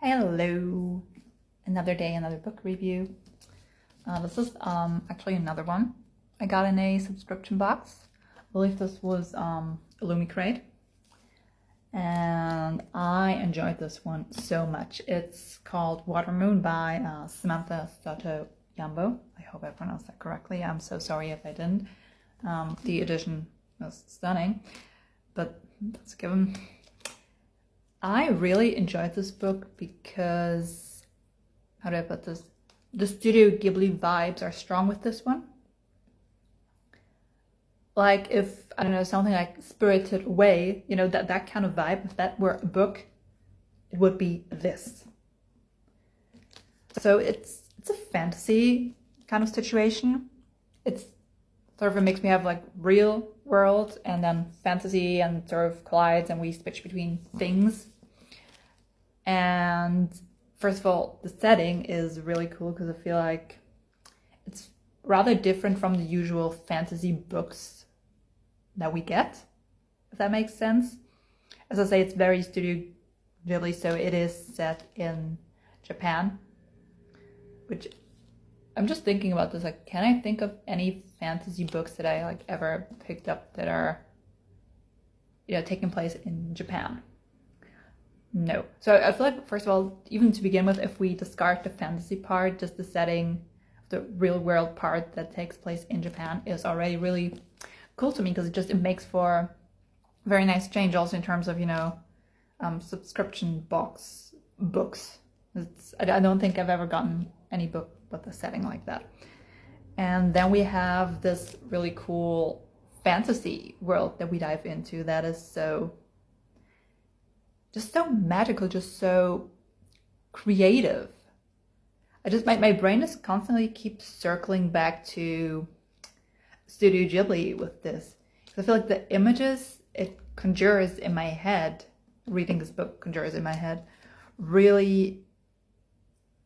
Hello! Another day, another book review. This is actually another one I got in a subscription box. I believe this was Illumicrate. And I enjoyed this one so much. It's called WaterMoon by Samantha Soto Yambo. I hope I pronounced that correctly. I'm so sorry if I didn't. The edition was stunning, but that's a given. I really enjoyed this book because, how do I put this? The Studio Ghibli vibes are strong with this one. Like if, I don't know, something like Spirited Away, you know, that kind of vibe, if that were a book, it would be this. So it's a fantasy kind of situation. It's sort of, it makes me have like real world and then fantasy and sort of collides and we switch between things. And first of all, the setting is really cool because I feel like it's rather different from the usual fantasy books that we get, if that makes sense. As I say, it's very Studio Ghibli, so it is set in Japan, which I'm just thinking about this, like, can I think of any fantasy books that I like ever picked up that are, you know, taking place in Japan? No. So I feel like, first of all, even to begin with, if we discard the fantasy part, just the setting, the real world part that takes place in Japan is already really cool to me because it makes for a very nice change also in terms of, you know, subscription box books. I don't think I've ever gotten any book with a setting like that. And then we have this really cool fantasy world that we dive into that is so magical, just so creative. My brain just constantly keeps circling back to Studio Ghibli with this. I feel like the images it conjures in my head, reading this book conjures in my head, really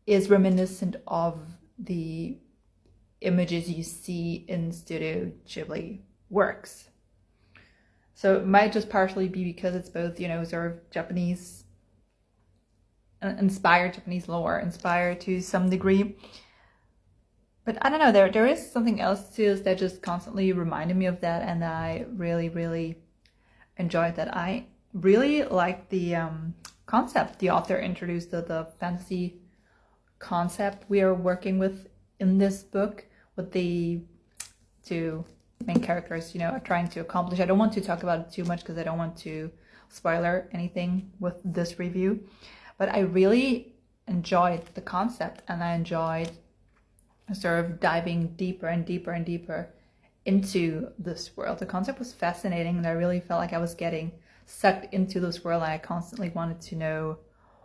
is reminiscent of the images you see in Studio Ghibli works. So it might just partially be because it's both, you know, sort of Japanese, inspired Japanese lore, inspired to some degree. But I don't know, there is something else to this that just constantly reminded me of that, and I really, really enjoyed that. I really liked the concept the author introduced, the fantasy concept we are working with in this book, with the two main characters, you know, are trying to accomplish. I don't want to talk about it too much because I don't want to spoiler anything with this review, but I really enjoyed the concept and I enjoyed sort of diving deeper and deeper and deeper into this world. The concept was fascinating and I really felt like I was getting sucked into this world and I constantly wanted to know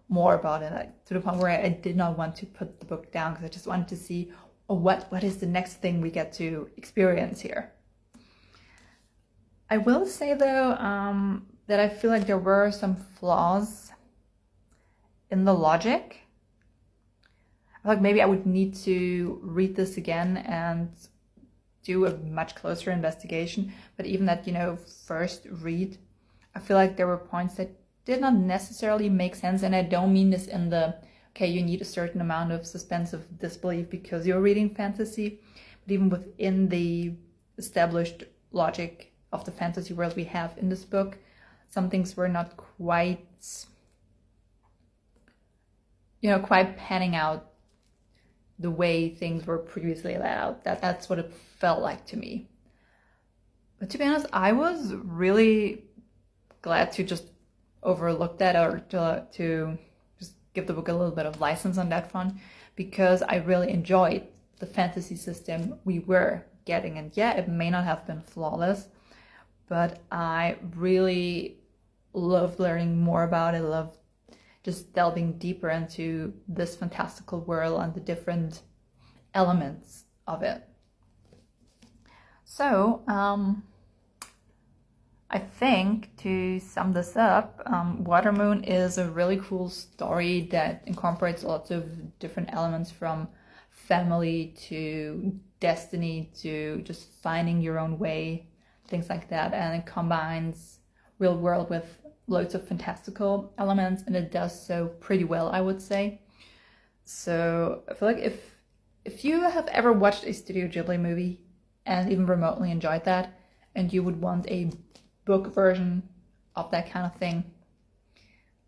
more about it, like, to the point where I did not want to put the book down because I just wanted to see, oh, what is the next thing we get to experience here. I will say though that I feel like there were some flaws in the logic. I feel like maybe I would need to read this again and do a much closer investigation. But even that, you know, first read, I feel like there were points that did not necessarily make sense. And I don't mean this in the, okay, you need a certain amount of suspense of disbelief because you're reading fantasy. But even within the established logic of the fantasy world we have in this book, some things were not quite, you know, quite panning out the way things were previously laid out. That's what it felt like to me. But to be honest, I was really glad to just overlook that, or to just give the book a little bit of license on that front, because I really enjoyed the fantasy system we were getting. And yeah, it may not have been flawless, but I really loved learning more about it. I loved just delving deeper into this fantastical world and the different elements of it. So, I think to sum this up, WaterMoon is a really cool story that incorporates lots of different elements, from family to destiny to just finding your own way, things like that. And it combines real world with loads of fantastical elements, and it does so pretty well, I would say. So I feel like if you have ever watched a Studio Ghibli movie and even remotely enjoyed that, and you would want a book version of that kind of thing,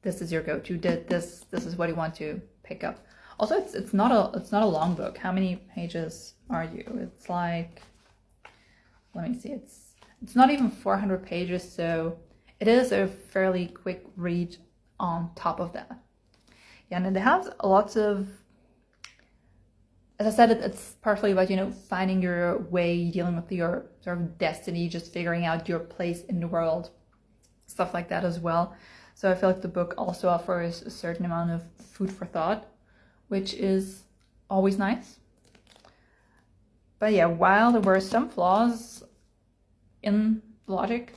this is your go-to. This is what you want to pick up. Also, it's not a long book. How many pages are you? It's like, let me see. It's not even 400 pages, so it is a fairly quick read on top of that. Yeah, and it has lots of, as I said, it's partially about, you know, finding your way, dealing with your sort of destiny, just figuring out your place in the world, stuff like that as well. So I feel like the book also offers a certain amount of food for thought, which is always nice. But yeah, while there were some flaws in the logic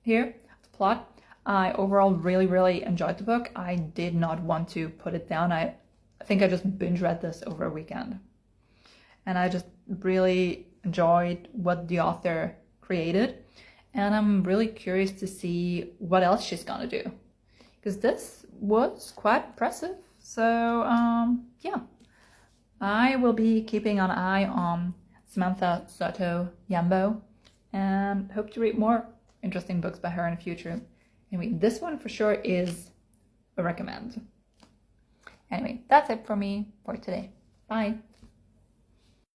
here, the plot, I overall really enjoyed the book. I did not want to put it down. I think I just binge read this over a weekend. And I just really enjoyed what the author created. And I'm really curious to see what else she's gonna do, because this was quite impressive. So yeah, I will be keeping an eye on Samantha Soto Yambo and hope to read more interesting books by her in the future. Anyway, this one for sure is a recommend. Anyway, that's it for me for today. Bye.